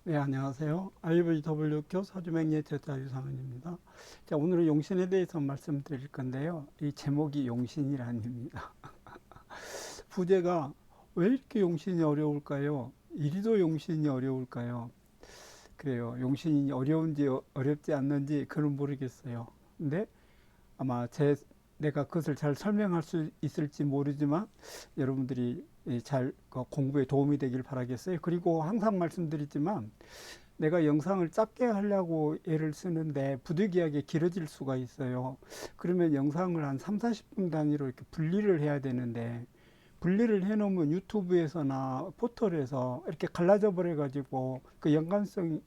네, 안녕하세요. IVW교 서주맹예 제자유상은입니다. 자, 오늘은 용신에 대해서 말씀드릴 건데요. 이 제목이 용신이란입니다. 부제가 왜 이렇게 용신이 어려울까요? 이리도 용신이 어려울까요? 그래요. 용신이 어려운지 어렵지 않는지 그건 모르겠어요. 근데 아마 내가 그것을 잘 설명할 수 있을지 모르지만 여러분들이 잘 공부에 도움이 되길 바라겠어요. 그리고 항상 말씀드리지만 내가 영상을 짧게 하려고 애를 쓰는데 부득이하게 길어질 수가 있어요. 그러면 영상을 한 3, 40분 단위로 이렇게 분리를 해야 되는데 분리를 해놓으면 유튜브에서나 포털에서 이렇게 갈라져 버려가지고 그 연관성이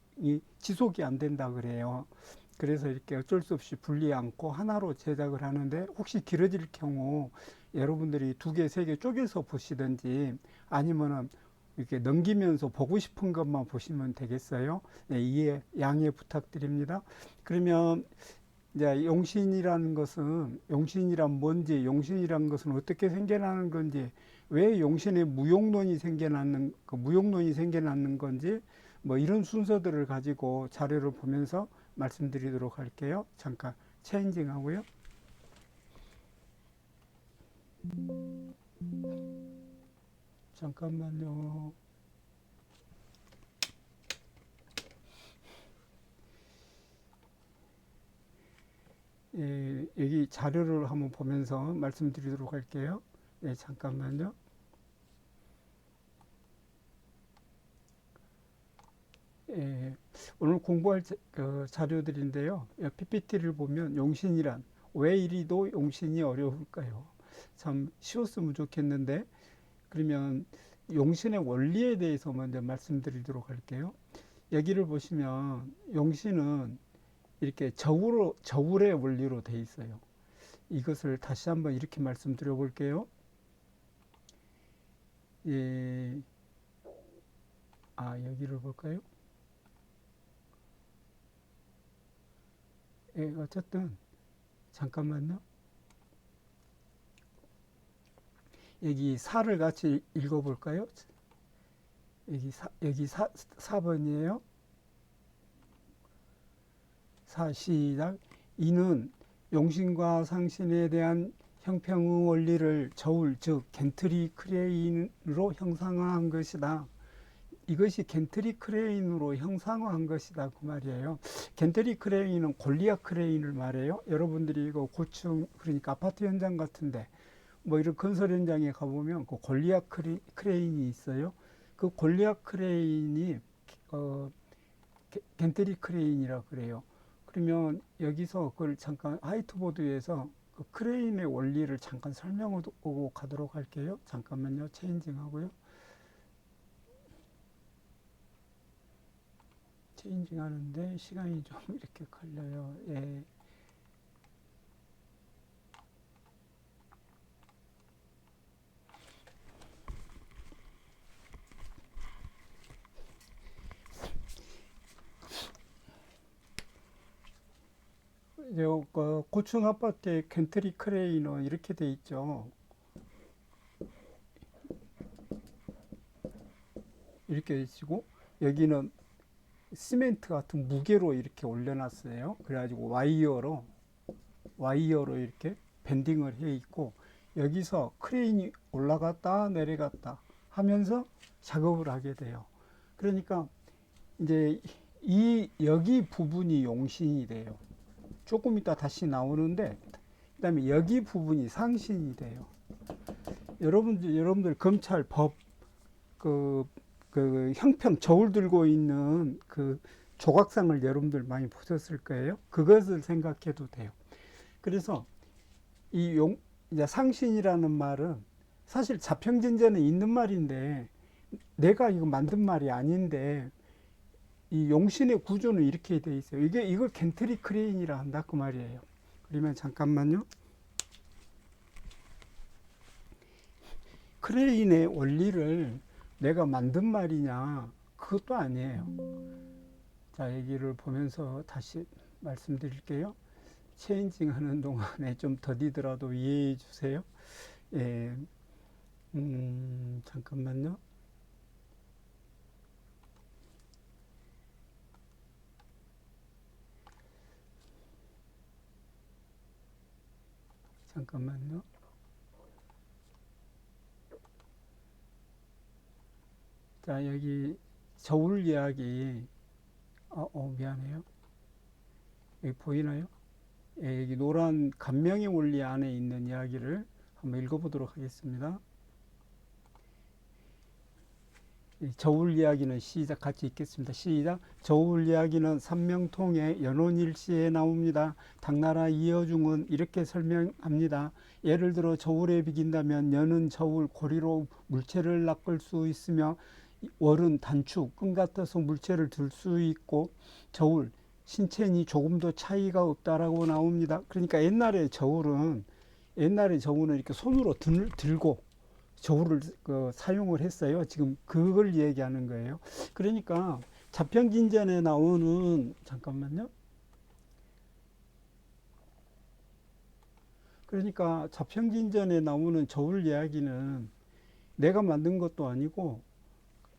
지속이 안 된다 그래요. 그래서 이렇게 어쩔 수 없이 분리 않고 하나로 제작을 하는데 혹시 길어질 경우 여러분들이 두 개, 세 개 쪼개서 보시든지 아니면은 이렇게 넘기면서 보고 싶은 것만 보시면 되겠어요. 네, 이해, 양해 부탁드립니다. 그러면 이제 용신이라는 것은 용신이란 뭔지, 용신이라는 것은 어떻게 생겨나는 건지, 왜 용신에 무용론이 생겨나는 건지, 뭐 이런 순서들을 가지고 자료를 보면서 말씀드리도록 할게요. 잠깐 체인징 하고요. 잠깐만요. 예, 여기 자료를 한번 보면서 말씀드리도록 할게요. 예, 잠깐만요. 예, 오늘 공부할 자료들인데요. PPT를 보면 용신이란 왜 이리도 용신이 어려울까요? 참 쉬웠으면 좋겠는데 그러면 용신의 원리에 대해서 먼저 말씀드리도록 할게요. 여기를 보시면 용신은 이렇게 저울의 원리로 돼 있어요. 이것을 다시 한번 이렇게 말씀드려 볼게요. 예, 여기를 볼까요? 예, 어쨌든 잠깐만요. 여기 4를 같이 읽어볼까요? 여기 4번이에요. 4 시작. 이는 용신과 상신에 대한 형평의 원리를 저울 즉 겐트리 크레인으로 형상화한 것이다. 이것이 겐트리 크레인으로 형상화한 것이다 그 말이에요. 겐트리 크레인은 골리앗 크레인을 말해요. 여러분들이 이거 고층 그러니까 아파트 현장 같은데 뭐 이런 건설 현장에 가보면 그 골리앗 크레인이 있어요. 그 골리앗 크레인이 어, 겐트리 크레인이라 그래요. 그러면 여기서 그걸 잠깐 화이트보드에서 그 크레인의 원리를 잠깐 설명하고 가도록 할게요. 잠깐만요. 체인징 하고요. 체인징 하는데 시간이 좀 이렇게 걸려요. 예. 고층 아파트의 겐트리 크레인은 이렇게 돼 있죠. 이렇게 있고 여기는 시멘트 같은 무게로 이렇게 올려놨어요. 그래가지고 와이어로 이렇게 밴딩을 해 있고 여기서 크레인이 올라갔다 내려갔다 하면서 작업을 하게 돼요. 그러니까 이제 이 여기 부분이 용신이 돼요. 조금 이따 다시 나오는데 그다음에 여기 부분이 상신이 돼요. 여러분들 검찰 법 그, 그 형평 저울 들고 있는 그 조각상을 여러분들 많이 보셨을 거예요. 그것을 생각해도 돼요. 그래서 이 이제 상신이라는 말은 사실 자평진전에 있는 말인데 내가 이거 만든 말이 아닌데 이 용신의 구조는 이렇게 돼 있어요. 이걸 겐트리 크레인이라 한다 그 말이에요. 그러면 잠깐만요. 크레인의 원리를 내가 만든 말이냐 그것도 아니에요. 자, 얘기를 보면서 다시 말씀드릴게요. 체인징 하는 동안에 좀 더디더라도 이해해 주세요. 예, 잠깐만요. 잠깐만요. 자, 여기 저울 이야기, 미안해요. 여기 보이나요? 예, 여기 노란 간명의 원리 안에 있는 이야기를 한번 읽어보도록 하겠습니다. 저울 이야기는 시작 같이 읽겠습니다. 시작. 저울 이야기는 삼명통의 연원일시에 나옵니다. 당나라 이어중은 이렇게 설명합니다. 예를 들어 저울에 비긴다면 연은 저울 고리로 물체를 낚을 수 있으며 월은 단축 끈 같아서 물체를 들 수 있고 저울 신체니 조금도 차이가 없다라고 나옵니다. 그러니까 옛날에 저울은 이렇게 손으로 들고 저울을 사용을 했어요. 지금 그걸 얘기하는 거예요. 그러니까 자평진전에 나오는 잠깐만요. 그러니까 자평진전에 나오는 저울 이야기는 내가 만든 것도 아니고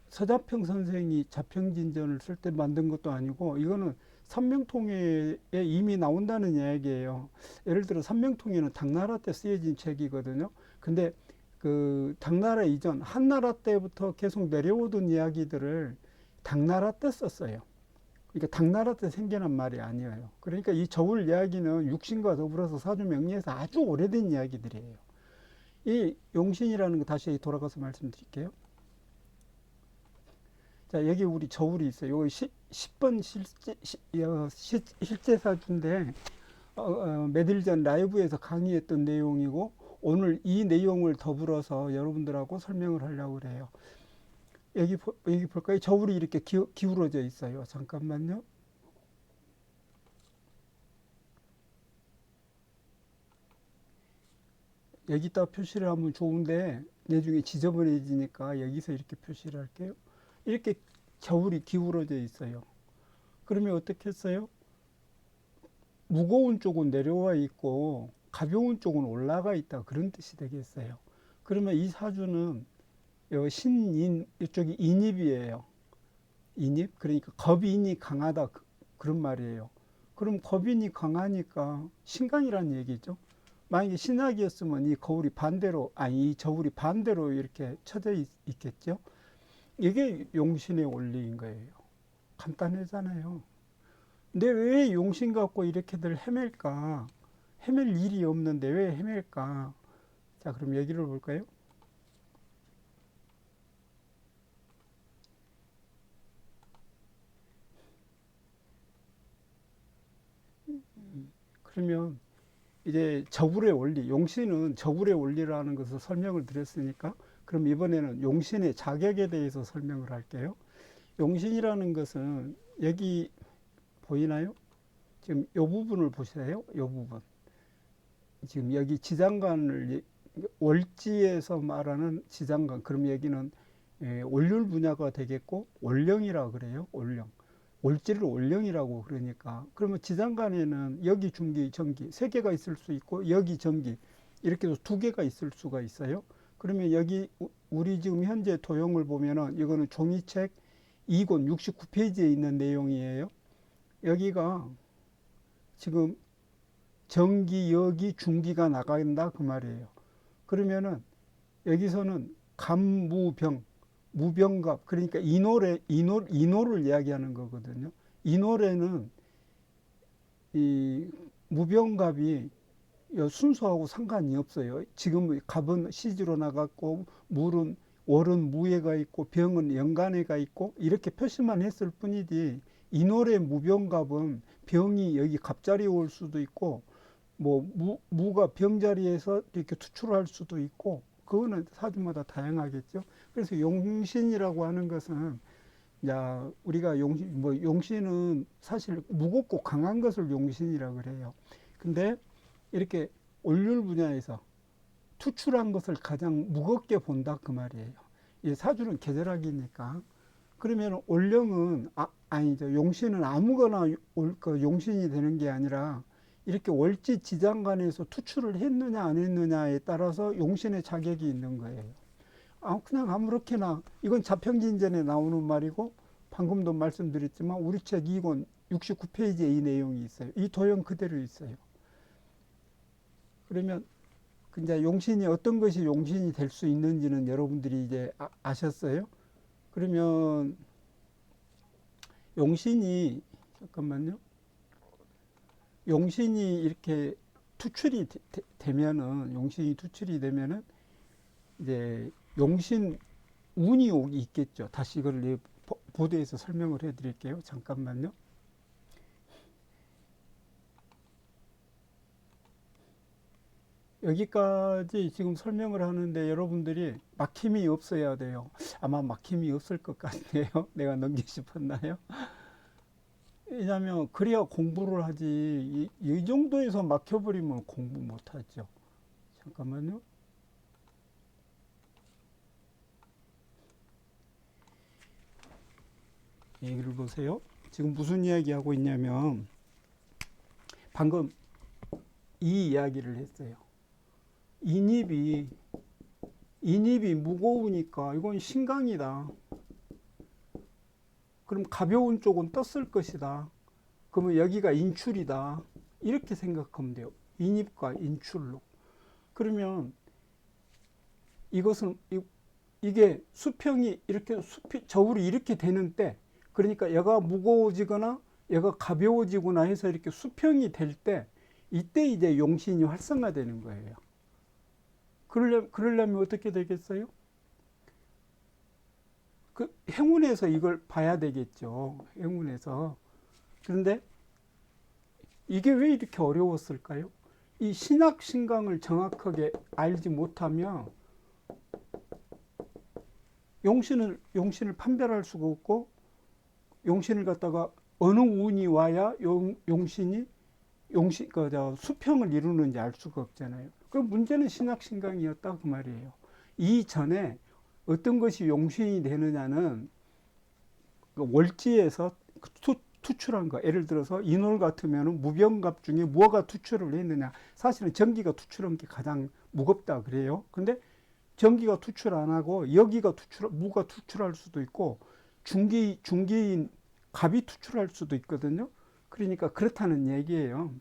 서자평 선생이 자평진전을 쓸 때 만든 것도 아니고 이거는 삼명통에 이미 나온다는 이야기예요. 예를 들어 삼명통에는 당나라 때 쓰여진 책이거든요. 근데 그 당나라 이전 한나라 때부터 계속 내려오던 이야기들을 당나라 때 썼어요. 그러니까 당나라 때 생겨난 말이 아니에요. 그러니까 이 저울 이야기는 육신과 더불어서 사주명리에서 아주 오래된 이야기들이에요. 이 용신이라는 거 다시 돌아가서 말씀드릴게요. 자, 여기 우리 저울이 있어요. 여기 10번 실제 사주인데 며칠 전 라이브에서 강의했던 내용이고 오늘 이 내용을 더불어서 여러분들하고 설명을 하려고 그래요. 여기 볼까요? 저울이 이렇게 기울어져 있어요. 잠깐만요. 여기다 표시를 하면 좋은데 나중에 지저분해지니까 여기서 이렇게 표시를 할게요. 이렇게 저울이 기울어져 있어요. 그러면 어떻게 했어요? 무거운 쪽은 내려와 있고 가벼운 쪽은 올라가 있다. 그런 뜻이 되겠어요. 그러면 이 사주는 신인, 이쪽이 인입이에요. 인입? 그러니까 겁인이 강하다. 그런 말이에요. 그럼 겁인이 강하니까 신강이라는 얘기죠. 만약에 신학이었으면 이 거울이 반대로, 이 저울이 반대로 이렇게 쳐져 있겠죠. 이게 용신의 원리인 거예요. 간단하잖아요. 근데 왜 용신 갖고 이렇게들 헤맬까? 헤맬 일이 없는데 왜 헤맬까? 자, 그럼 얘기를 볼까요? 그러면 이제 저울의 원리, 용신은 저울의 원리라는 것을 설명을 드렸으니까 그럼 이번에는 용신의 자격에 대해서 설명을 할게요. 용신이라는 것은 여기 보이나요? 지금 이 부분을 보세요. 이 부분. 지금 여기 지장간을 월지에서 말하는 지장간. 그럼 여기는 월률 분야가 되겠고 월령이라 그래요. 월령. 월지를 월령이라고 그러니까 그러면 지장간에는 여기 중기 전기 세 개가 있을 수 있고 여기 전기 이렇게 해서 두 개가 있을 수가 있어요. 그러면 여기 우리 지금 현재 도형을 보면은 이거는 종이책 2권 69페이지에 있는 내용이에요. 여기가 지금 전기, 여기, 중기가 나간다 그 말이에요. 그러면은 여기서는 감무병, 무병갑 그러니까 인호를 이야기하는 거거든요. 인호에는 이 무병갑이 순서하고 상관이 없어요. 지금 갑은 시지로 나갔고 물은 월은 무예가 있고 병은 연간에가 있고 이렇게 표시만 했을 뿐이지 인월의 무병갑은 병이 여기 갑자리에 올 수도 있고 뭐 무가 병자리에서 이렇게 투출할 수도 있고 그거는 사주마다 다양하겠죠. 그래서 용신이라고 하는 것은 야 우리가 용신은 사실 무겁고 강한 것을 용신이라고 그래요. 근데 이렇게 올률 분야에서 투출한 것을 가장 무겁게 본다 그 말이에요. 이 사주는 계절학이니까. 그러면 올령은 아니죠. 용신은 아무거나 용신이 되는 게 아니라 이렇게 월지 지장간에서 투출을 했느냐 안 했느냐에 따라서 용신의 자격이 있는 거예요. 그냥 아무렇게나 이건 자평진전에 나오는 말이고 방금도 말씀드렸지만 우리 책 2권 69페이지에 이 내용이 있어요. 이 도형 그대로 있어요. 그러면 이제 용신이 어떤 것이 용신이 될 수 있는지는 여러분들이 이제 아셨어요? 그러면 용신이 잠깐만요. 용신이 이렇게 투출이 되면은 용신이 투출이 되면은 이제 용신 운이 오기 있겠죠. 다시 이걸 보도에서 설명을 해드릴게요. 잠깐만요. 여기까지 지금 설명을 하는데 여러분들이 막힘이 없어야 돼요. 아마 막힘이 없을 것 같네요. 내가 넘기고 싶었나요? 왜냐하면 그래야 공부를 하지 이 정도에서 막혀버리면 공부 못하죠. 잠깐만요. 얘기를 보세요. 지금 무슨 이야기하고 있냐면 방금 이 이야기를 했어요. 인입이 무거우니까 이건 신강이다. 그럼 가벼운 쪽은 떴을 것이다. 그러면 여기가 인출이다. 이렇게 생각하면 돼요. 인입과 인출로. 그러면 이것은 이게 수평이 이렇게 저울이 이렇게 되는 때, 그러니까 얘가 무거워지거나 얘가 가벼워지거나 해서 이렇게 수평이 될 때, 이때 이제 용신이 활성화되는 거예요. 그러려면 어떻게 되겠어요? 그 행운에서 이걸 봐야 되겠죠. 행운에서. 그런데 이게 왜 이렇게 어려웠을까요? 이 신학 신강을 정확하게 알지 못하면 용신을 판별할 수가 없고, 용신을 갖다가 어느 운이 와야 용신이 수평을 이루는지 알 수가 없잖아요. 그럼 문제는 신학 신강이었다 그 말이에요. 이전에 어떤 것이 용신이 되느냐는 월지에서 투출한 거. 예를 들어서 인월 같으면 무병갑 중에 무엇가 투출을 했느냐. 사실은 전기가 투출한 게 가장 무겁다 그래요. 근데 전기가 투출 안 하고 여기가 무가 투출할 수도 있고 중기인 갑이 투출할 수도 있거든요. 그러니까 그렇다는 얘기예요.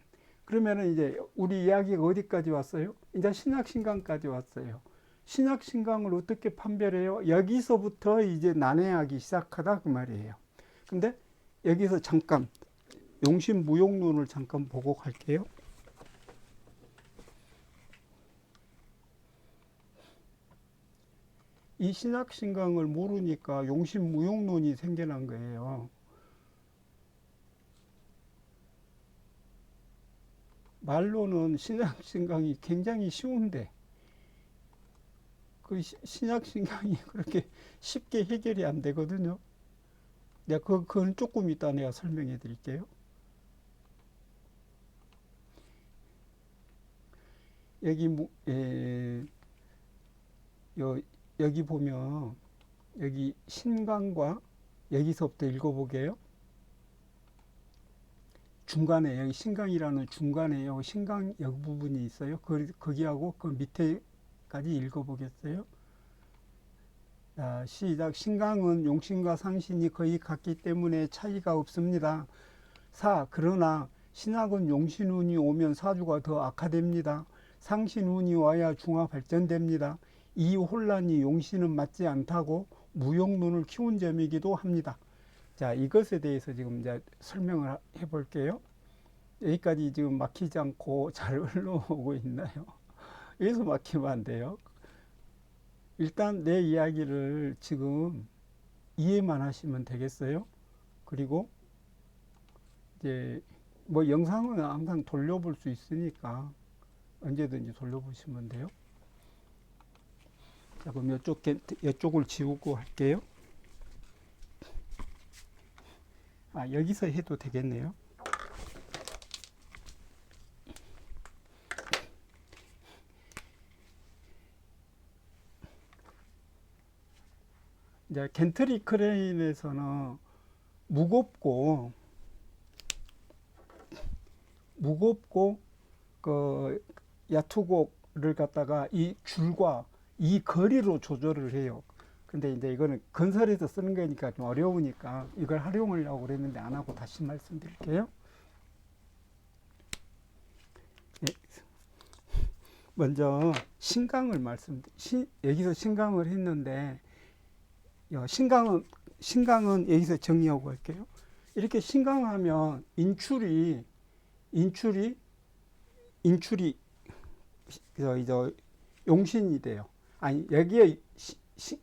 그러면은 이제 우리 이야기가 어디까지 왔어요? 이제 신학신강까지 왔어요. 신학신강을 어떻게 판별해요? 여기서부터 이제 난해하기 시작하다 그 말이에요. 근데 여기서 잠깐 용신무용론을 잠깐 보고 갈게요. 이 신학신강을 모르니까 용신무용론이 생겨난 거예요. 말로는 신학신강이 굉장히 쉬운데 그 신학신강이 그렇게 쉽게 해결이 안 되거든요. 내가 그건 조금 이따 내가 설명해 드릴게요. 여기 여기 보면 여기 신강과 여기서부터 읽어보게요. 중간에 여기 신강이라는 중간에 여기 신강 여기 부분이 있어요. 거기하고 그 밑에까지 읽어보겠어요. 자, 시작. 신강은 용신과 상신이 거의 같기 때문에 차이가 없습니다. 그러나 신학은 용신운이 오면 사주가 더 악화됩니다. 상신운이 와야 중화 발전됩니다. 이 혼란이 용신은 맞지 않다고 무용론을 키운 점이기도 합니다. 자, 이것에 대해서 지금 이제 설명을 해볼게요. 여기까지 지금 막히지 않고 잘 흘러오고 있나요? 여기서 막히면 안 돼요. 일단 내 이야기를 지금 이해만 하시면 되겠어요. 그리고 이제 뭐 영상은 항상 돌려볼 수 있으니까 언제든지 돌려보시면 돼요. 자, 그럼 이쪽을 지우고 할게요. 여기서 해도 되겠네요. 이제 겐트리 크레인에서는 무겁고 그 야투곡을 갖다가 이 줄과 이 거리로 조절을 해요. 근데 이제 이거는 건설에서 쓰는 거니까 좀 어려우니까 이걸 활용하려고 그랬는데 안 하고 다시 말씀드릴게요. 네. 먼저 신강을 여기서 신강을 했는데, 신강은 여기서 정리하고 할게요. 이렇게 신강하면 인출이 저 용신이 돼요. 아니, 여기에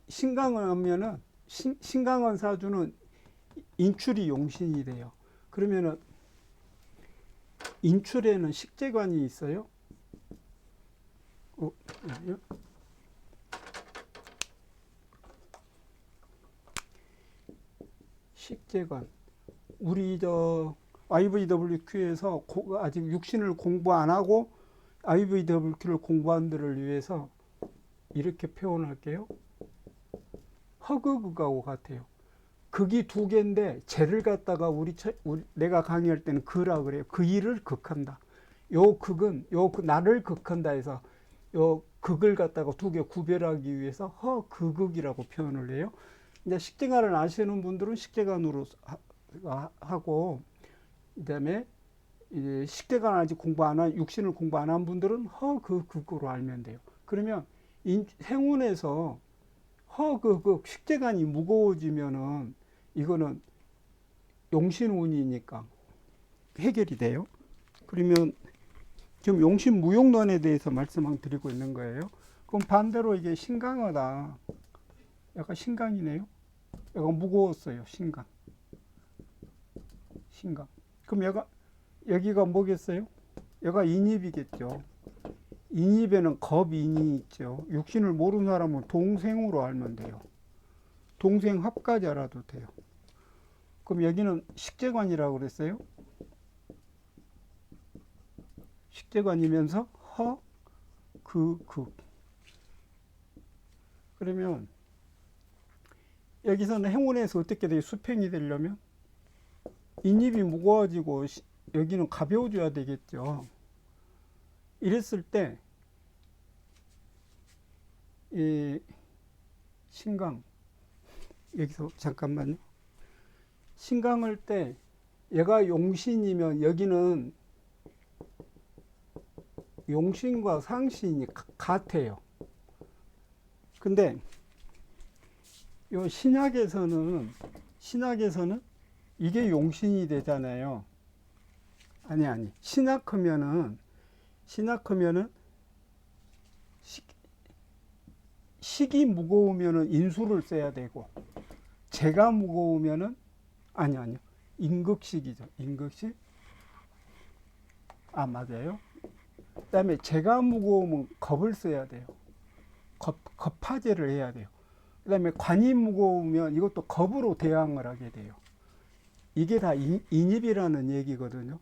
신강을 하면은 신강원 사주는 인출이 용신이 돼요. 그러면은 인출에는 식재관이 있어요. 식재관. 우리 IVWQ에서 아직 육신을 공부 안 하고 IVWQ를 공부한 들을 위해서 이렇게 표현할게요. 허극하고 같아요. 극이 두 개인데 쟤를 갖다가 내가 강의할 때는 그라 그래요. 그 일을 극한다. 요 극은 나를 극한다 해서 요 극을 갖다가 두 개 구별하기 위해서 허극이라고 표현을 해요. 이제 식재관을 아시는 분들은 식재관으로 하고, 그다음에 이제 식재관 아직 육신을 공부 안 한 분들은 허극으로 알면 돼요. 그러면 행운에서 식재관이 무거워지면은 이거는 용신운이니까 해결이 돼요. 그러면 지금 용신무용론에 대해서 말씀을 드리고 있는 거예요. 그럼 반대로 이게 신강하다. 약간 신강이네요. 약간 무거웠어요. 신강. 그럼 여기가 뭐겠어요? 여기가 인입이겠죠. 인입에는 겁인이 있죠. 육신을 모르는 사람은 동생으로 알면 돼요. 동생 합까지 알아도 돼요. 그럼 여기는 식재관이라고 그랬어요. 식재관이면서 그러면 여기서는 행운에서 어떻게 돼요? 수팽이 되려면 인입이 무거워지고 여기는 가벼워져야 되겠죠. 이랬을 때 이 신강, 여기서 잠깐만요. 신강할 때 얘가 용신이면 여기는 용신과 상신이 같아요. 근데 요 신약에서는 이게 용신이 되잖아요. 아니. 신약하면은 식이 무거우면은 인수를 써야 되고, 재가 무거우면은 아니요. 임극식이죠. 임극식. 맞아요. 그다음에 재가 무거우면 겁을 써야 돼요. 겁파제를 해야 돼요. 그다음에 관이 무거우면 이것도 겁으로 대항을 하게 돼요. 이게 다 인입이라는 얘기거든요.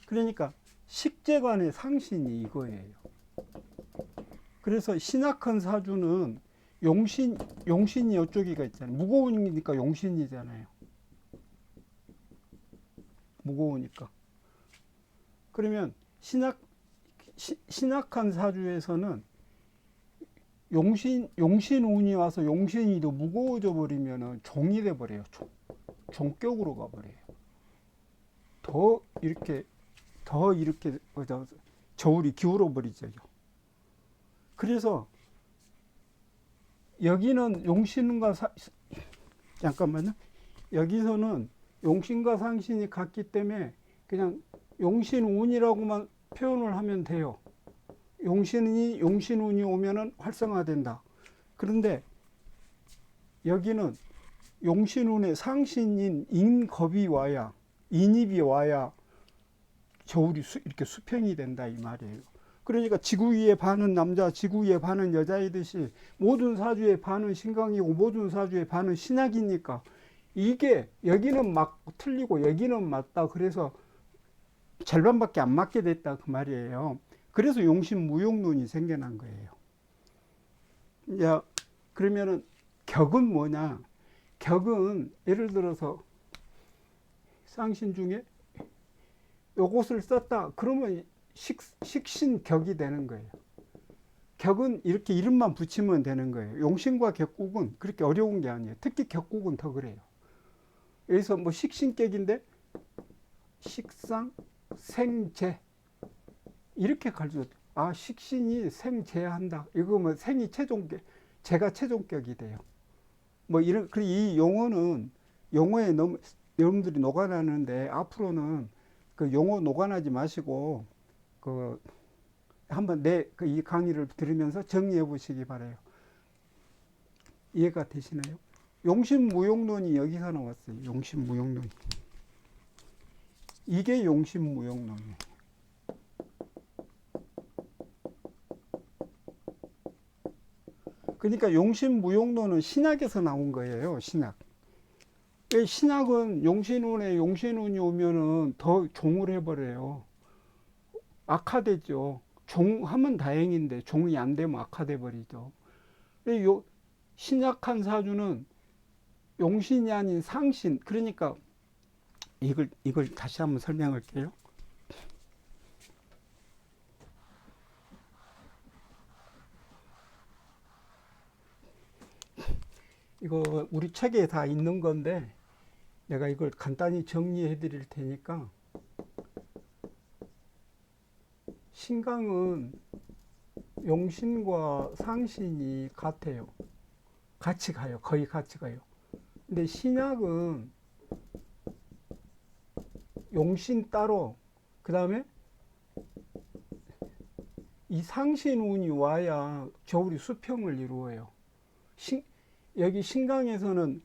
그러니까 식재관의 상신이 이거예요. 그래서 신약한 사주는 용신이 이쪽이가 있잖아요. 무거우니까 용신이잖아요. 무거우니까. 그러면 신약한 사주에서는 용신운이 와서 용신이 더 무거워져 버리면은 종이 돼 버려요. 종격으로 가 버려요. 더 이렇게 저울이 기울어 버리죠. 그래서 여기는 잠깐만요. 여기서는 용신과 상신이 같기 때문에 그냥 용신운이라고만 표현을 하면 돼요. 용신운이 오면은 활성화된다. 그런데 여기는 용신운의 상신인 인겁이 와야, 인입이 와야 저울이 이렇게 수평이 된다 이 말이에요. 그러니까 지구 위에 반은 남자, 지구 위에 반은 여자이듯이 모든 사주의 반은 신강이고 모든 사주의 반은 신약이니까 이게 여기는 틀리고 여기는 맞다. 그래서 절반밖에 안 맞게 됐다 그 말이에요. 그래서 용신무용론이 생겨난 거예요. 그러면은 격은 뭐냐? 격은 예를 들어서 상신 중에 요것을 썼다. 그러면 식신격이 되는 거예요. 격은 이렇게 이름만 붙이면 되는 거예요. 용신과 격국은 그렇게 어려운 게 아니에요. 특히 격국은 더 그래요. 여기서 뭐 식신격인데 식상, 생재 이렇게 가르쳐 아, 식신이 생재한다. 이거 뭐 생이 최종격, 재가 최종격이 돼요. 뭐 이런, 그 이 용어는 용어에 너무 여러분들이 녹아나는데 앞으로는 그 용어 녹아나지 마시고 그 한번 내 그 이 강의를 들으면서 정리해 보시기 바래요. 이해가 되시나요? 용신무용론이 여기서 나왔어요. 용신무용론. 이게 용신무용론이에요. 그러니까 용신무용론은 신약에서 나온 거예요. 신약. 신약은 용신운에 용신운이 오면은 더 종을 해버려요. 악화되죠. 종하면 다행인데 종이 안 되면 악화돼 버리죠. 신약한 사주는 용신이 아닌 상신. 그러니까 이걸 다시 한번 설명할게요. 이거 우리 책에 다 있는 건데 내가 이걸 간단히 정리해 드릴 테니까. 신강은 용신과 상신이 같아요. 같이 가요. 거의 같이 가요. 근데 신약은 용신 따로, 그 다음에 이 상신운이 와야 겨울이 수평을 이루어요. 여기 신강에서는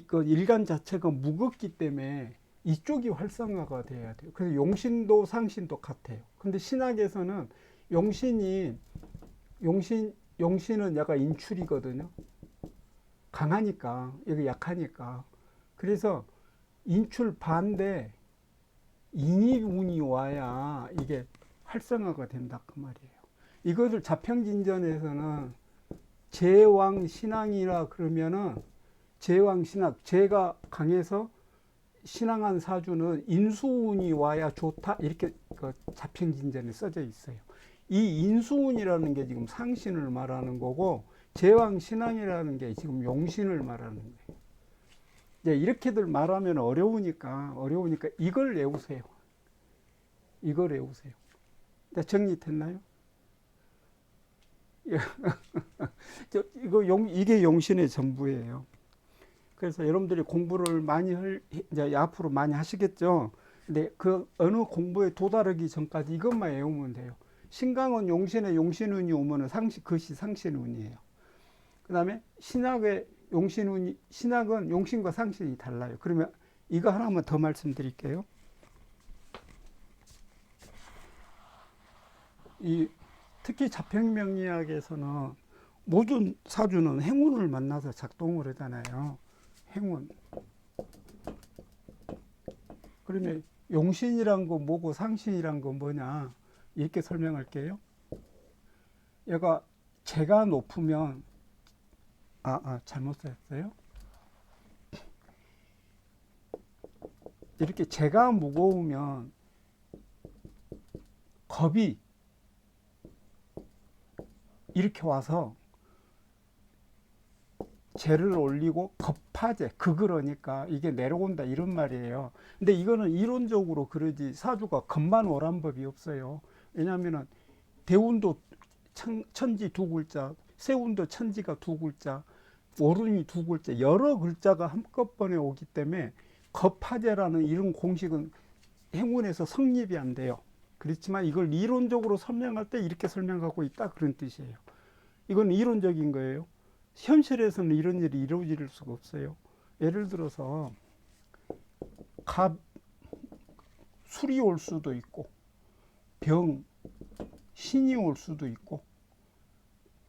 그 일간 자체가 무겁기 때문에 이쪽이 활성화가 돼야 돼요. 그래서 용신도 상신도 같아요. 근데 신학에서는 용신은 약간 인출이거든요. 강하니까, 여기 약하니까. 그래서 인출 반대 인이운이 와야 이게 활성화가 된다 그 말이에요. 이것을 자평진전에서는 제왕신앙이라 그러면은 제왕신학, 제가 강해서 신앙한 사주는 인수운이 와야 좋다 이렇게 그 자평진전에 써져 있어요. 이 인수운이라는 게 지금 상신을 말하는 거고 제왕신앙이라는 게 지금 용신을 말하는 거예요. 이제 이렇게들 말하면 어려우니까 이걸 외우세요. 이걸 외우세요. 정리됐나요? 이게 용신의 전부예요. 그래서 여러분들이 공부를 많이 이제 앞으로 많이 하시겠죠. 근데 그 어느 공부에 도달하기 전까지 이것만 외우면 돼요. 신강은 용신에 용신운이 오면은 그것이 상신운이에요. 그 다음에 신학은 용신과 상신이 달라요. 그러면 이거 하나만 더 말씀드릴게요. 특히 자평명리학에서는 모든 사주는 행운을 만나서 작동을 하잖아요. 행운. 그러면 용신이란 거 뭐고 상신이란 거 뭐냐 이렇게 설명할게요. 얘가 재가 높으면 잘못 썼어요. 이렇게 재가 무거우면 겁이 이렇게 와서 재를 올리고 겁파재, 그러니까 이게 내려온다 이런 말이에요. 근데 이거는 이론적으로 그러지 사주가 겁만 오란 법이 없어요. 왜냐하면 대운도 천지 두 글자, 세운도 천지가 두 글자, 오른이 두 글자, 여러 글자가 한꺼번에 오기 때문에 겁파재라는 이런 공식은 행운에서 성립이 안 돼요. 그렇지만 이걸 이론적으로 설명할 때 이렇게 설명하고 있다 그런 뜻이에요. 이건 이론적인 거예요. 현실에서는 이런 일이 이루어질 수가 없어요. 예를 들어서 술이 올 수도 있고 신이 올 수도 있고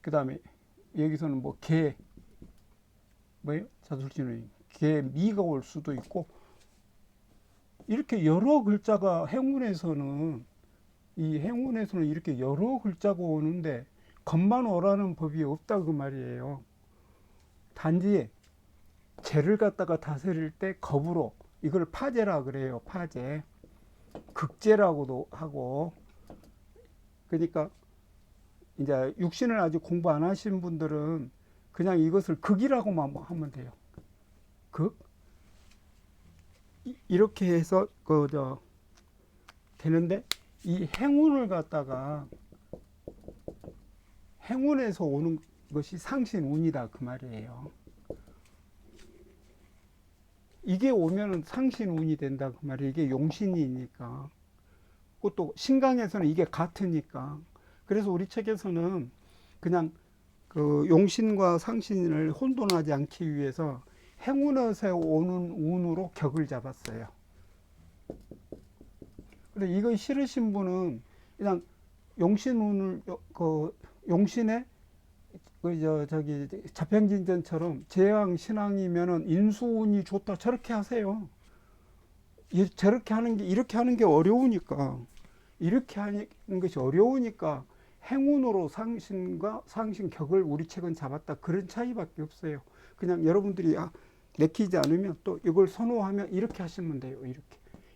그 다음에 여기서는 자술신은 미가 올 수도 있고 이렇게 여러 글자가 행운에서는 이렇게 여러 글자가 오는데 겁만 오라는 법이 없다 그 말이에요. 단지 재를 갖다가 다스릴 때 겁으로 이걸 파재라 그래요. 파재. 극재라고도 하고. 그러니까 이제 육신을 아직 공부 안 하신 분들은 그냥 이것을 극이라고만 하면 돼요. 극. 이렇게 해서 되는데 이 행운을 갖다가 행운에서 오는 것이 상신운이다 그 말이에요. 이게 오면은 상신운이 된다 그 말이에요. 이게 용신이니까. 그것도 신강에서는 이게 같으니까. 그래서 우리 책에서는 그냥 그 용신과 상신을 혼돈하지 않기 위해서 행운에서 오는 운으로 격을 잡았어요. 근데 이거 싫으신 분은 그냥 용신운을 그 용신의 저기 자평진전처럼 재앙 신앙이면은 인수운이 좋다 저렇게 하세요. 저렇게 하는 게 이렇게 하는 게 어려우니까 이렇게 하는 것이 어려우니까 행운으로 상신과 상신격을 우리 책은 잡았다 그런 차이밖에 없어요. 그냥 여러분들이 내키지 않으면 또 이걸 선호하면 이렇게 하시면 돼요.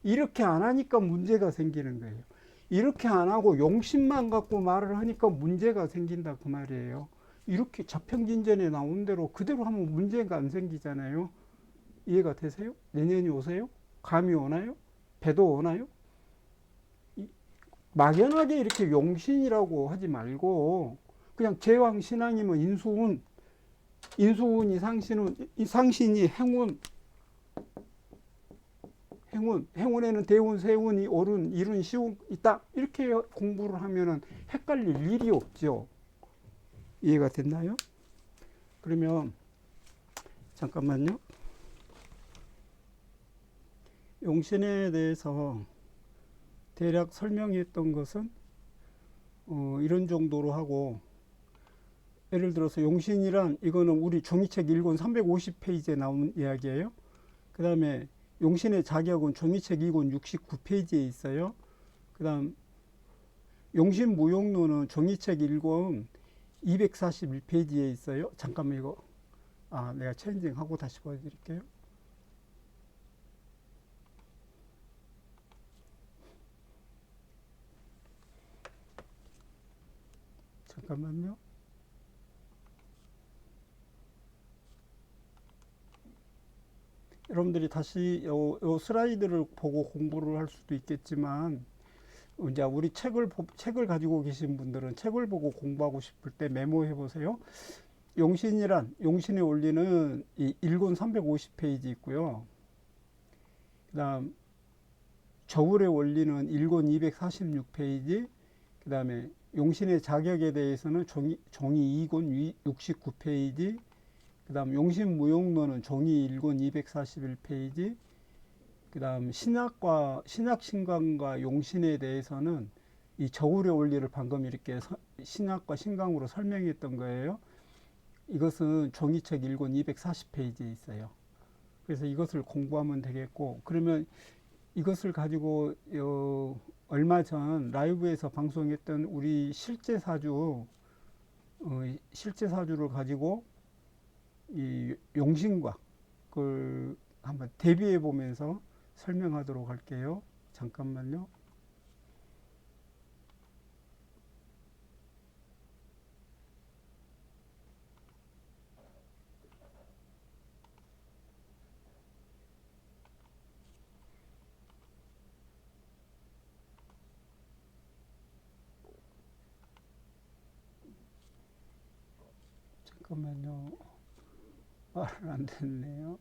이렇게 안 하니까 문제가 생기는 거예요. 이렇게 안 하고 용심만 갖고 말을 하니까 문제가 생긴다 그 말이에요. 이렇게 자평진전에 나온 대로 그대로 하면 문제가 안 생기잖아요. 이해가 되세요? 내년이 오세요? 감이 오나요? 배도 오나요? 막연하게 이렇게 용신이라고 하지 말고 그냥 제왕신앙이면 인수운, 인수운이 상신운, 상신이 행운, 행운에는 대운, 세운이 옳은, 이룬, 시운 있다. 이렇게 공부를 하면은 헷갈릴 일이 없죠. 이해가 됐나요? 그러면 잠깐만요. 용신에 대해서 대략 설명했던 것은 이런 정도로 하고, 예를 들어서 용신이란 이거는 우리 종이책 1권 350페이지에 나온 이야기예요. 그 다음에 용신의 자격은 종이책 2권 69페이지에 있어요. 그 다음 용신 무용론은 종이책 1권 241페이지에 있어요. 잠깐만 이거 내가 체인징하고 다시 보여드릴게요. 잠깐만요. 여러분들이 다시 요 슬라이드를 보고 공부를 할 수도 있겠지만, 이제 우리 책을 가지고 계신 분들은 책을 보고 공부하고 싶을 때 메모해 보세요. 용신이란 용신의 원리는 이 1권 350페이지 있고요. 그다음 저울의 원리는 1권 246페이지. 그다음에 용신의 자격에 대해서는 종이 2권 69페이지. 그다음 용신 무용론은 종이 1권 241페이지. 그다음 신약신강과 용신에 대해서는 이 저울의 원리를 방금 이렇게 신약과 신강으로 설명했던 거예요. 이것은 종이책 1권 240페이지에 있어요. 그래서 이것을 공부하면 되겠고, 그러면 이것을 가지고 얼마 전 라이브에서 방송했던 우리 실제사주를 가지고 이 용신과 그걸 한번 대비해 보면서 설명하도록 할게요. 잠깐만요. 잠깐만요. 말을 안 됐네요.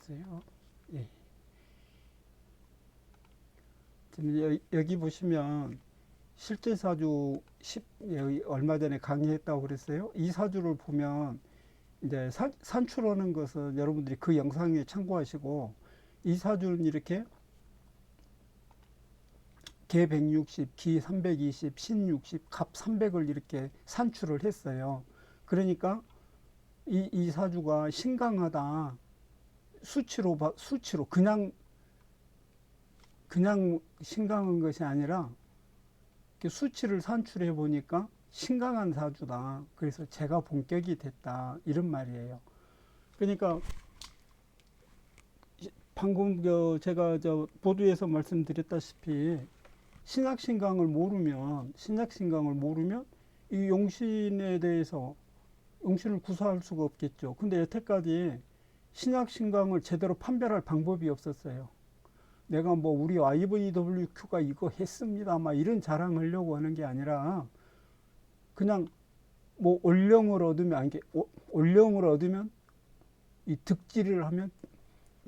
됐어요. 예. 지금 여기 보시면 실제 사주 얼마 전에 강의했다고 그랬어요. 이 사주를 보면 이제 산출하는 것은 여러분들이 그 영상에 참고하시고, 이 사주는 이렇게 개 160, 기 320, 신 60, 갑 300을 이렇게 산출을 했어요. 그러니까 이 사주가 신강하다. 수치로 그냥 신강한 것이 아니라 수치를 산출해 보니까 신강한 사주다. 그래서 제가 본격이 됐다. 이런 말이에요. 그러니까 방금 제가 보도에서 말씀드렸다시피 신약신강을 모르면 이 용신에 대해서 용신을 구사할 수가 없겠죠. 근데 여태까지 신약신강을 제대로 판별할 방법이 없었어요. 내가 뭐 우리 IVWQ가 이거 했습니다 막 이런 자랑하려고 하는 게 아니라 그냥 뭐 올령을 얻으면 이 득지를 하면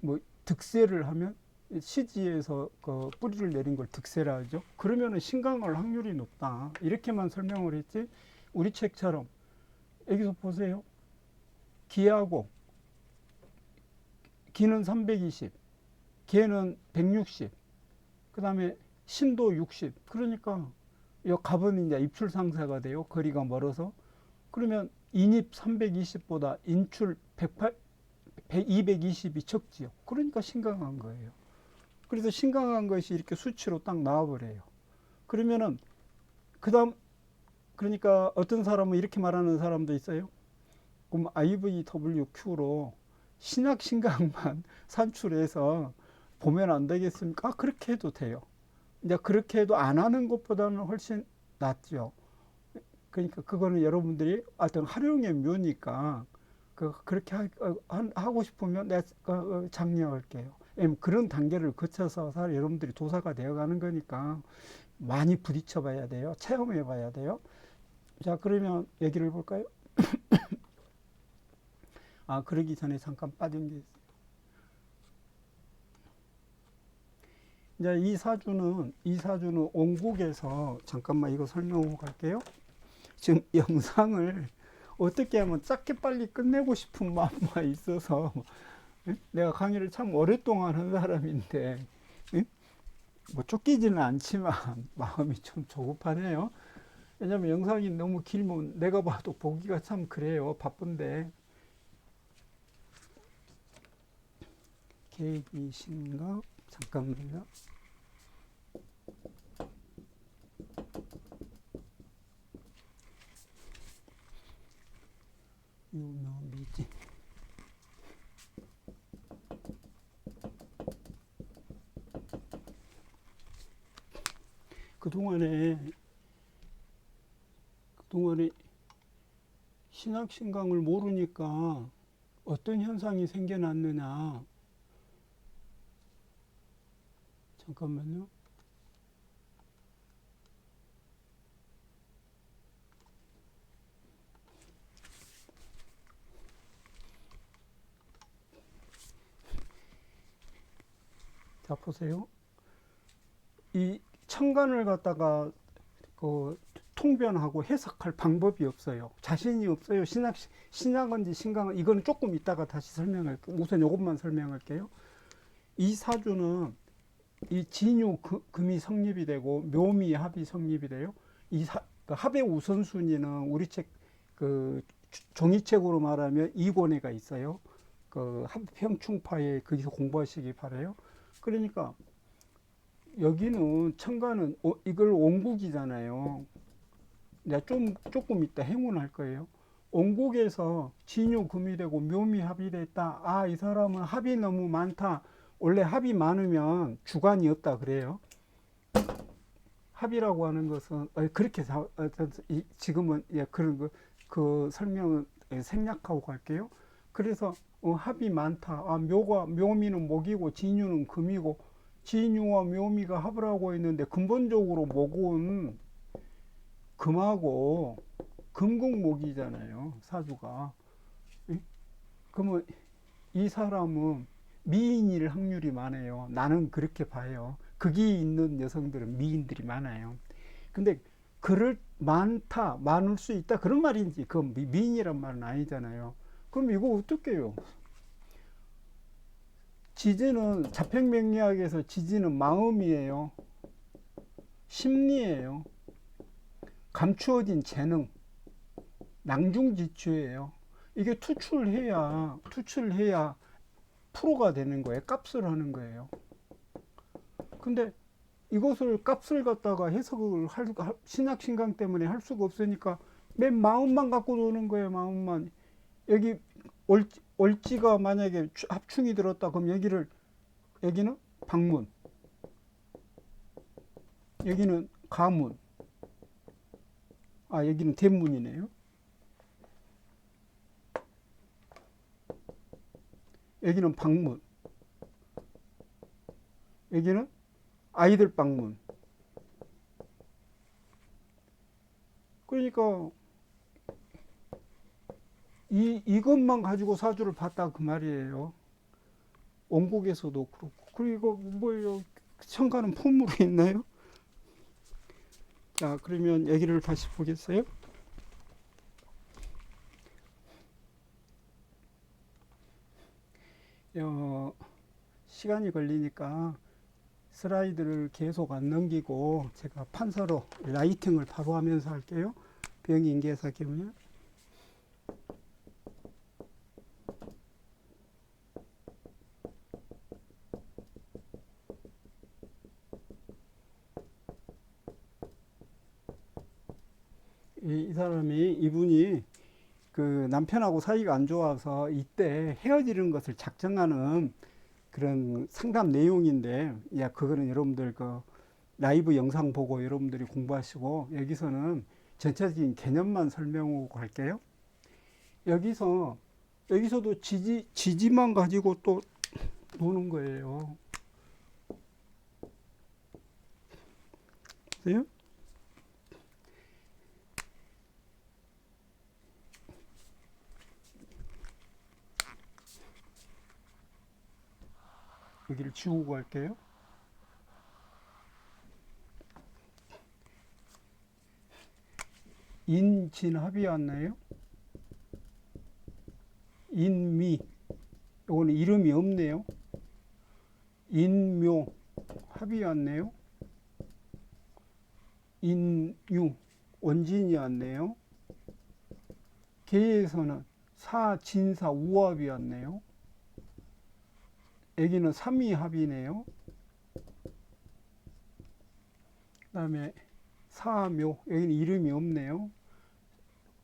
뭐 득세를 하면 시지에서 그 뿌리를 내린 걸 득세라 하죠. 그러면은 신강할 확률이 높다. 이렇게만 설명을 했지. 우리 책처럼 여기서 보세요. 기하고 기는 320, 개는 160, 그 다음에 신도 60. 그러니까 이 갑은 이제 입출 상사가 돼요. 거리가 멀어서. 그러면 인입 320보다 인출 220이 적지요. 그러니까 신강한 거예요. 그래서 신강한 것이 이렇게 수치로 딱 나와버려요. 그러면은 그 다음 그러니까 어떤 사람은 이렇게 말하는 사람도 있어요. 그럼 IVWQ로 신약 신강만 산출해서 보면 안 되겠습니까? 그렇게 해도 돼요. 이제 그렇게 해도 안 하는 것보다는 훨씬 낫죠. 그러니까 그거는 여러분들이 어떤 활용의 묘니까 그렇게 하고 싶으면 내가 장려할게요. 그런 단계를 거쳐서 여러분들이 도사가 되어가는 거니까 많이 부딪혀 봐야 돼요. 체험해 봐야 돼요. 자, 그러면 얘기를 볼까요? 그러기 전에 잠깐 빠진 게 있어요. 이제 이 사주는 원국에서 잠깐만 이거 설명하고 갈게요. 지금 영상을 어떻게 하면 짧게 빨리 끝내고 싶은 마음만 있어서 내가 강의를 참 오랫동안 한 사람인데 뭐 쫓기지는 않지만 마음이 좀 조급하네요. 왜냐면 영상이 너무 길면 내가 봐도 보기가 참 그래요. 바쁜데. 계기신가? 잠깐만요. 유명미지. 그동안에 신약신강을 모르니까 어떤 현상이 생겨났느냐. 잠깐만요. 자, 보세요. 이 천간을 갖다가 통변하고 해석할 방법이 없어요. 자신이 없어요. 신약인지 신강은 이건 조금 이따가 다시 설명할게요. 우선 이것만 설명할게요. 이 사주는 이 진유 금이 성립이 되고 묘미 합이 성립이 돼요. 그 합의 우선순위는 우리 책 종이책으로 말하면 2권에가 있어요. 합평충파에 거기서 공부하시기 바래요. 그러니까 여기는 천간은 이걸 원국이잖아요. 내가 조금 이따 행운할 거예요. 원국에서 진유 금이 되고 묘미 합이 됐다. 이 사람은 합이 너무 많다. 원래 합이 많으면 주관이 없다 그래요. 합이라고 하는 것은 그렇게 지금은 그런 그 설명은 생략하고 갈게요. 그래서 합이 많다. 묘미는 목이고 진유는 금이고 진유와 묘미가 합을 하고 있는데 근본적으로 목은 금하고 금국목이잖아요. 사주가. 그러면 이 사람은 미인일 확률이 많아요. 나는 그렇게 봐요. 극이 있는 여성들은 미인들이 많아요. 근데 많을 수 있다 그런 말인지 그건 미인이란 말은 아니잖아요. 그럼 이거 어떻게 해요? 지지는 자평명리학에서 지지는 마음이에요. 심리예요. 감추어진 재능, 낭중지추예요. 이게 투출해야 프로가 되는 거예요. 값을 하는 거예요. 근데 이것을 값을 갖다가 해석을 신약신강 때문에 할 수가 없으니까 맨 마음만 갖고 노는 거예요. 마음만. 여기 올지가 만약에 합충이 들었다 그럼 여기를 여기는 방문, 여기는 가문, 여기는 대문이네요. 여기는 방문, 여기는 아이들 방문. 그러니까 이것만 가지고 사주를 봤다 그 말이에요. 원국에서도 그렇고. 그리고 뭐 천간은 품으로 있나요? 자, 그러면 얘기를 다시 보겠어요? 시간이 걸리니까 슬라이드를 계속 안 넘기고 제가 판서로 라이팅을 바로 하면서 할게요. 병인계사 기운요. 이 사람이, 이분이 그 남편하고 사이가 안 좋아서 이때 헤어지는 것을 작정하는 그런 상담 내용인데, 야, 그거는 여러분들 그 라이브 영상 보고 여러분들이 공부하시고, 여기서는 전체적인 개념만 설명하고 갈게요. 여기서도 지지만 가지고 또 노는 거예요. 보세요? 여기를 지우고 갈게요. 인진합이 왔나요? 인미, 요거는 이름이 없네요. 인묘, 합이 왔네요. 인유, 원진이 왔네요. 계에서는 사진사 우합이 왔네요. 여기는 삼위합이네요. 그 다음에 사묘, 여기는 이름이 없네요.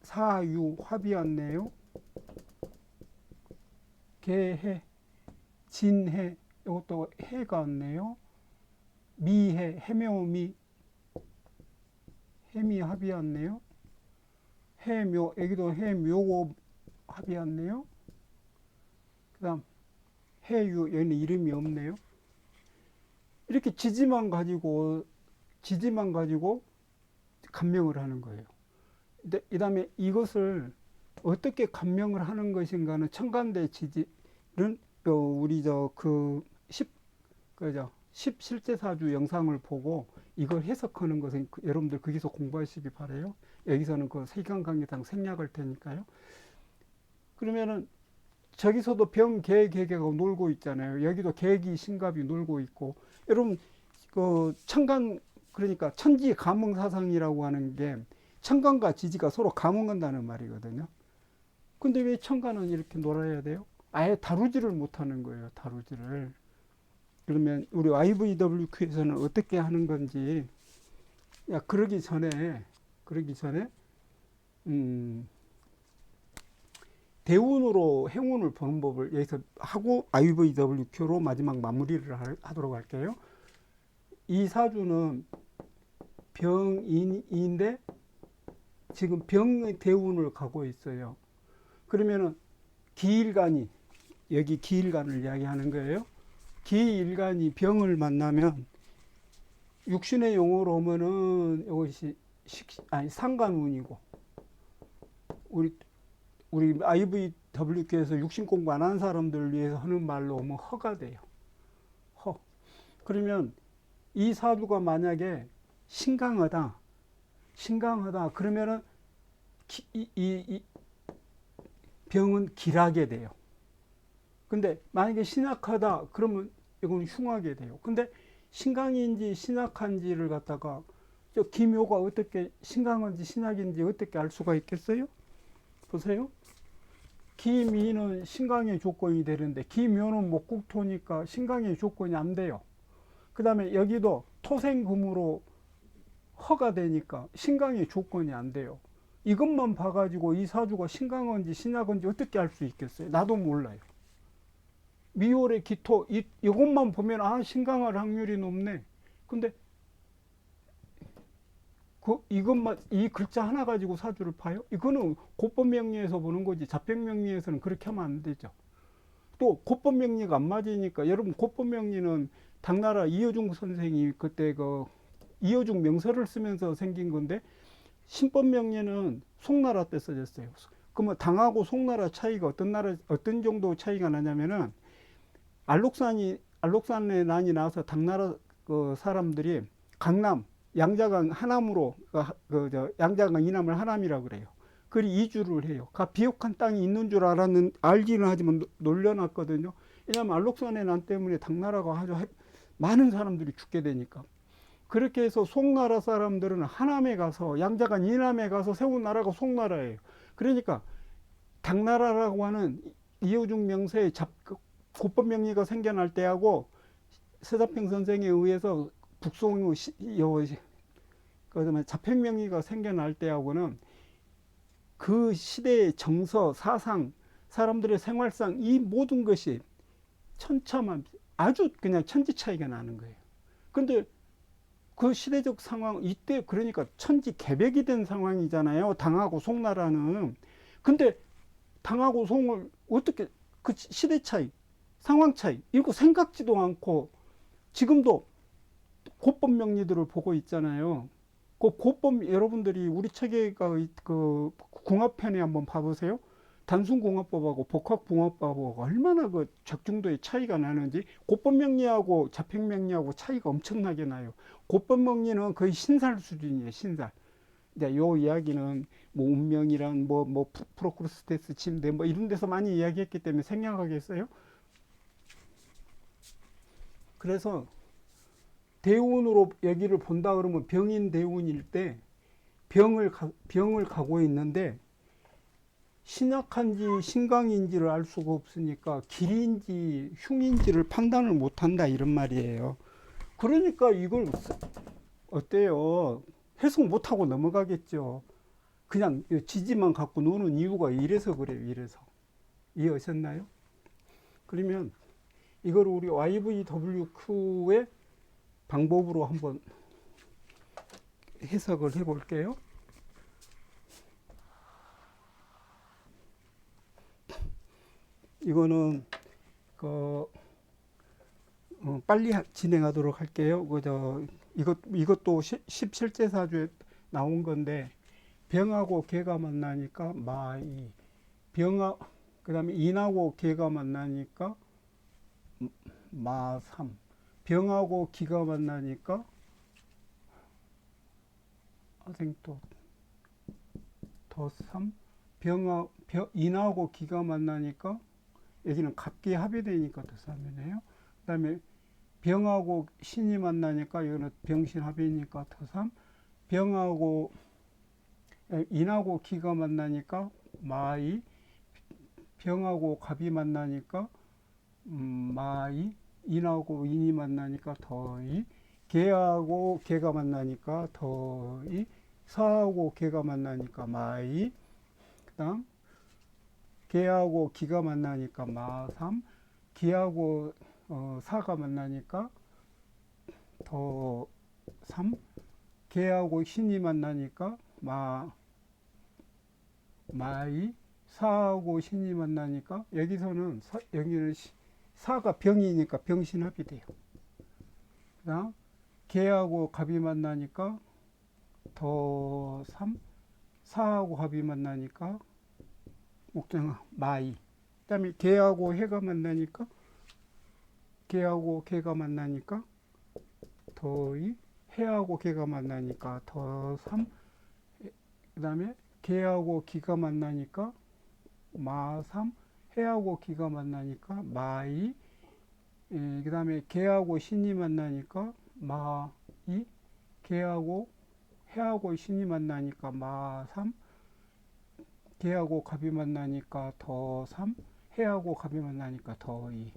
사유합이 왔네요. 개해, 진해, 이것도 해가 왔네요. 미해, 해묘미, 해미합이 왔네요. 해묘, 여기도 해묘고 합이 왔네요. 그 다음 해유, 여기는 이름이 없네요. 이렇게 지지만 가지고 감명을 하는 거예요. 이 다음에 이것을 어떻게 감명을 하는 것인가는 청간대 지지는 우리 십 실제사주 영상을 보고 이걸 해석하는 것은 여러분들 거기서 공부하시기 바래요. 여기서는 그 세간 강의당 생략할 테니까요. 그러면은 저기서도 병, 개, 개가 놀고 있잖아요. 여기도 개기, 신갑이 놀고 있고. 여러분, 그 천간, 그러니까 천지 감흥사상이라고 하는 게 천간과 지지가 서로 감흥한다는 말이거든요. 근데 왜 천간은 이렇게 놀아야 돼요? 아예 다루지를 못하는 거예요. 다루지를. 그러면 우리 IVWQ에서는 어떻게 하는 건지, 야, 그러기 전에, 대운으로 행운을 보는 법을 여기서 하고 IVWQ로 마지막 마무리를 하도록 할게요. 이 사주는 병인인데 지금 병의 대운을 가고 있어요. 그러면은 기일간이, 여기 기일간을 이야기하는 거예요. 기일간이 병을 만나면 육신의 용어로 오면은 이것이 상간운이고, 우리 IVWQ에서 육신 공부 안 한 사람들을 위해서 하는 말로 오면 허가 돼요. 허. 그러면 이 사주가 만약에 신강하다. 그러면은 이 병은 길하게 돼요. 근데 만약에 신약하다 그러면 이건 흉하게 돼요. 근데 신강인지 신약한지를 갖다가 저 기묘가 어떻게 신강인지 신약인지 어떻게 알 수가 있겠어요? 보세요. 기미는 신강의 조건이 되는데 기묘는 목국토니까 신강의 조건이 안 돼요. 그 다음에 여기도 토생금으로 허가 되니까 신강의 조건이 안 돼요. 이것만 봐가지고 이 사주가 신강인지 신약인지 어떻게 알 수 있겠어요? 나도 몰라요. 미월의 기토, 이것만 보면, 아, 신강할 확률이 높네. 근데, 이것만, 이 글자 하나 가지고 사주를 파요? 이거는 고법 명리에서 보는 거지. 자평 명리에서는 그렇게 하면 안 되죠. 또, 고법 명리가 안 맞으니까, 여러분, 고법 명리는 당나라 이어중 선생이 그때 이어중 명서를 쓰면서 생긴 건데, 신법 명리는 송나라 때 써졌어요. 그러면 당하고 송나라 차이가 어떤 정도 차이가 나냐면은, 알록산에 난이 나서 당나라 그 사람들이 강남, 양자강 하남으로, 양자강 이남을 하남이라고 그래요. 그리 이주를 해요. 비옥한 땅이 있는 줄 알기는 하지만 놀려놨거든요. 왜냐하면 알록산의 난 때문에 당나라가 아주 많은 사람들이 죽게 되니까. 그렇게 해서 송나라 사람들은 하남에 가서, 양자간 이남에 가서 세운 나라가 송나라예요. 그러니까 당나라라고 하는 이호중 명세의 고법 명리가 생겨날 때하고 서자평 선생에 의해서 북송의 자평 명리가 생겨날 때하고는 그 시대의 정서, 사상, 사람들의 생활상, 이 모든 것이 천차만, 아주 그냥 천지 차이가 나는 거예요. 근데 그 시대적 상황, 이때 그러니까 천지 개벽이 된 상황이잖아요. 당하고 송나라는. 근데 당하고 송을 어떻게, 그 시대 차이, 상황 차이, 이거 생각지도 않고 지금도 고법 명리들을 보고 있잖아요. 그 고법, 여러분들이 우리 체계가 그 궁합편에 한번 봐보세요. 단순궁합법하고 복합궁합법하고 얼마나 그 적중도의 차이가 나는지. 고법 명리하고 자평 명리하고 차이가 엄청나게 나요. 고법 명리는 거의 신살 수준이에요. 신살. 이제 요 이야기는 뭐 운명이란 뭐 프로크루스테스 침대 뭐 이런 데서 많이 이야기했기 때문에 생략하겠어요. 그래서 대운으로 여기를 본다 그러면 병인 대운일 때 병을 가고 있는데 신약한지 신강인지를 알 수가 없으니까 길인지 흉인지를 판단을 못한다 이런 말이에요. 그러니까 이걸 어때요? 해석 못하고 넘어가겠죠. 그냥 지지만 갖고 노는 이유가 이래서 그래요. 이래서. 이해하셨나요? 그러면 이걸 우리 YVWQ의 방법으로 한번 해석을 해볼게요. 이거는 빨리 진행하도록 할게요. 이것도 실제 사주에 나온 건데 병하고 개가 만나니까 마이, 그다음에 인하고 개가 만나니까 마삼, 병하고 기가 만나니까 아생또 더삼, 인하고 기가 만나니까 여기는 갑기 합이 되니까 더삼이네요. 그다음에 병하고 신이 만나니까 이거는 병신 합이니까 더삼, 인하고 기가 만나니까 마이, 병하고 갑이 만나니까 마이, 인하고 인이 만나니까 더이, 개하고 개가 만나니까 더이, 사하고 개가 만나니까 마이, 그다음 개하고 기가 만나니까 마삼, 기하고 사가 만나니까 더삼, 개하고 신이 만나니까 마이, 사하고 신이 만나니까 여기는 사가 병이니까 병신합이 돼요. 그다음 개하고 갑이 만나니까 더삼, 사하고 갑이 만나니까 목장아 마이. 그다음에 개하고 해가 만나니까 개하고 개가 만나니까 더이, 해하고 개가 만나니까 더삼, 그다음에 개하고 기가 만나니까 마삼, 해하고 기가 만나니까 마이, 그다음에 개하고 신이 만나니까 마이, 개하고 해하고 신이 만나니까 마삼, 개하고 갑이 만나니까 더삼, 해하고 갑이 만나니까 더이.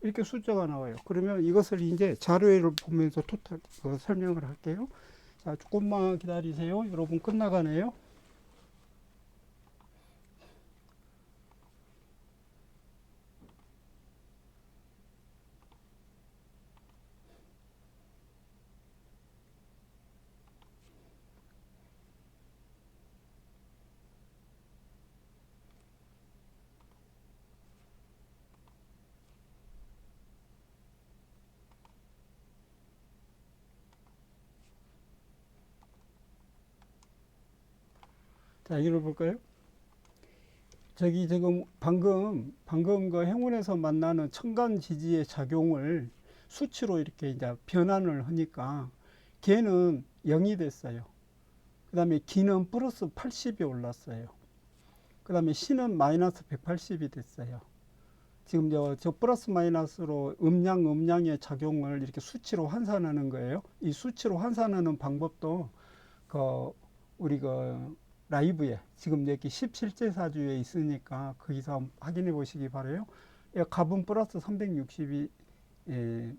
이렇게 숫자가 나와요. 그러면 이것을 이제 자료를 보면서 토탈 설명을 할게요. 자, 조금만 기다리세요. 여러분 끝나가네요. 자, 이걸 볼까요? 저기 지금 방금 그 행운에서 만나는 첨간 지지의 작용을 수치로 이렇게 이제 변환을 하니까 걔는 0이 됐어요. 그 다음에 기는 플러스 80이 올랐어요. 그 다음에 C는 마이너스 180이 됐어요. 지금 저 플러스 마이너스로 음량의 작용을 이렇게 수치로 환산하는 거예요. 이 수치로 환산하는 방법도 그 우리 그 라이브에 지금 여기 17제사주에 있으니까 거기서 확인해 보시기 바라요. 갑은 플러스 360이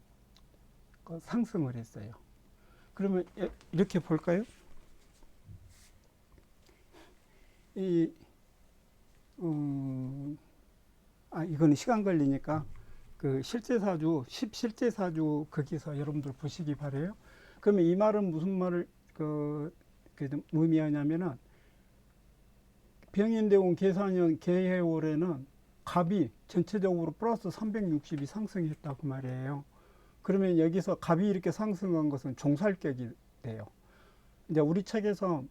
상승을 했어요. 그러면 이렇게 볼까요? 이 이거는 시간 걸리니까 그 실제사주 10실제사주 거기서 여러분들 보시기 바래요. 그러면 이 말은 무슨 말을 그 의미하냐면은 병인대운 계산년 개해월에는 갑이 전체적으로 플러스 360이 상승했다 그 말이에요. 그러면 여기서 갑이 이렇게 상승한 것은 종살격이 돼요. 이제 우리 책에서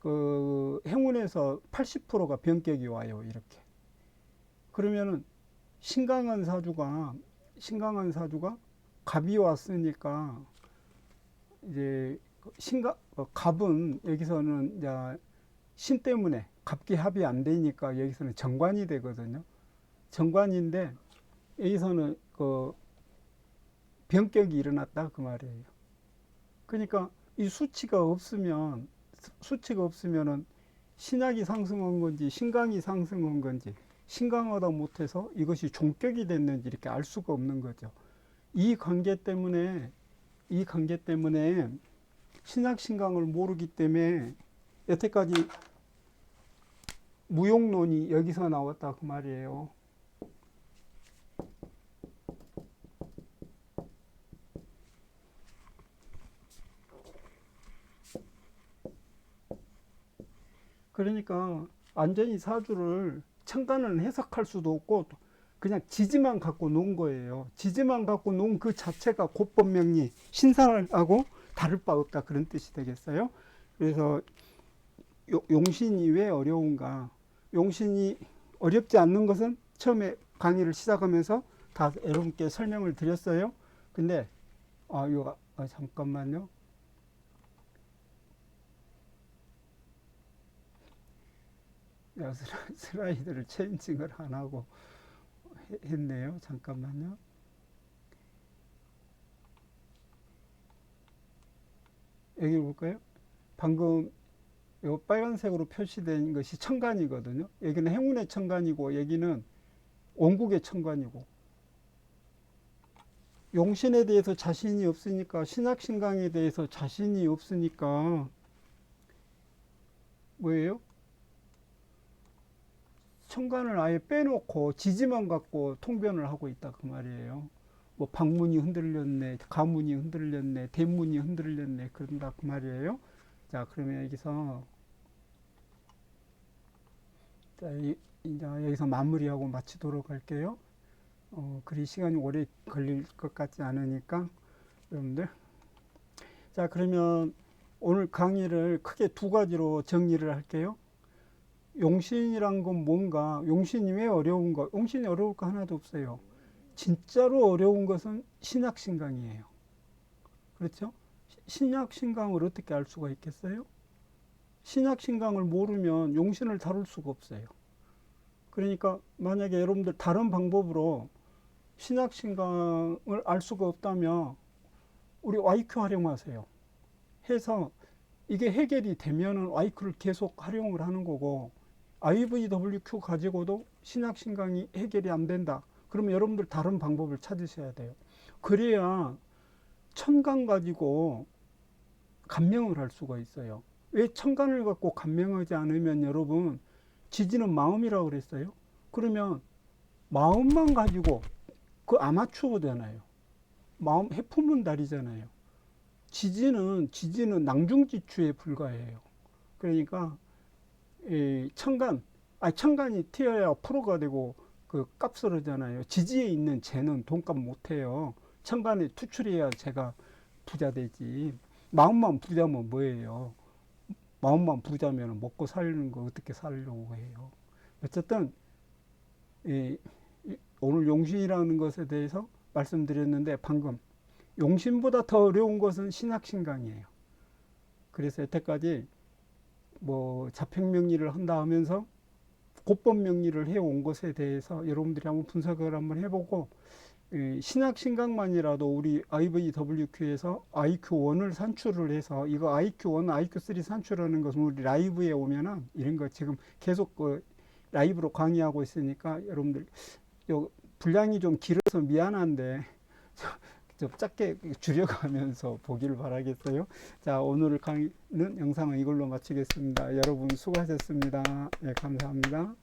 그 행운에서 80%가 변격이 와요. 이렇게. 그러면은 신강한 사주가 갑이 왔으니까 이제 갑은 여기서는 이제 신 때문에 갑기합이 안 되니까 여기서는 정관이 되거든요. 정관인데 여기서는 그 변격이 일어났다 그 말이에요. 그러니까 이 수치가 없으면은 신약이 상승한 건지 신강이 상승한 건지 신강하다 못해서 이것이 종격이 됐는지 이렇게 알 수가 없는 거죠. 이 관계 때문에 신약 신강을 모르기 때문에 여태까지 무용론이 여기서 나왔다 그 말이에요. 그러니까 완전히 사주를 천간을 해석할 수도 없고 그냥 지지만 갖고 논 거예요. 지지만 갖고 논 그 자체가 곧법명리 신사하고 다를 바 없다 그런 뜻이 되겠어요. 그래서 용신이 왜 어려운가? 용신이 어렵지 않는 것은 처음에 강의를 시작하면서 다 여러분께 설명을 드렸어요. 근데 잠깐만요. 슬라이드를 체인징을 안 하고 했네요. 잠깐만요. 여기 볼까요? 방금 요 빨간색으로 표시된 것이 천간이거든요. 여기는 행운의 천간이고 여기는 원국의 천간이고 용신에 대해서 자신이 없으니까 신약신강에 대해서 자신이 없으니까 뭐예요? 천간을 아예 빼놓고 지지만 갖고 통변을 하고 있다 그 말이에요. 뭐 방문이 흔들렸네, 가문이 흔들렸네, 대문이 흔들렸네 그런다 그 말이에요. 자, 그러면 여기서 이제 여기서 마무리하고 마치도록 할게요. 그리 시간이 오래 걸릴 것 같지 않으니까 여러분들. 자, 그러면 오늘 강의를 크게 두 가지로 정리를 할게요. 용신이란 건 뭔가, 용신이 왜 어려운가? 용신이 어려울 거 하나도 없어요. 진짜로 어려운 것은 신약신강이에요. 그렇죠? 신약신강을 어떻게 알 수가 있겠어요? 신약신강을 모르면 용신을 다룰 수가 없어요. 그러니까 만약에 여러분들 다른 방법으로 신약신강을 알 수가 없다면 우리 YQ 활용하세요. 해서 이게 해결이 되면은 YQ를 계속 활용을 하는 거고 IVWQ 가지고도 신약신강이 해결이 안 된다. 그러면 여러분들 다른 방법을 찾으셔야 돼요. 그래야 천간 가지고 감명을 할 수가 있어요. 왜 천간을 갖고 감명하지 않으면 여러분 지지는 마음이라고 그랬어요. 그러면 마음만 가지고 그 아마추어잖아요. 마음 해품문달이잖아요. 지지는 낭중지추에 불과해요. 그러니까 천간이 튀어야 프로가 되고 그 값을 하잖아요. 지지에 있는 재는 돈값 못해요. 천간에 투출해야 제가 부자 되지. 마음만 부자면 뭐예요? 마음만 부자면 먹고 살는 거 어떻게 살려고 해요. 어쨌든 오늘 용신이라는 것에 대해서 말씀드렸는데 방금 용신보다 더 어려운 것은 신학신강이에요. 그래서 여태까지 뭐 자평명리를 한다 하면서 god법명리를 해온 것에 대해서 여러분들이 한번 분석을 한번 해보고 신학신강만이라도 우리 IVWQ에서 IQ1을 산출을 해서 이거 IQ1, IQ3 산출하는 것은 우리 라이브에 오면은 이런 거 지금 계속 라이브로 강의하고 있으니까 여러분들 분량이 좀 길어서 미안한데 좀 짧게 줄여가면서 보기를 바라겠어요. 자, 오늘 강의는 영상은 이걸로 마치겠습니다. 여러분 수고하셨습니다. 네, 감사합니다.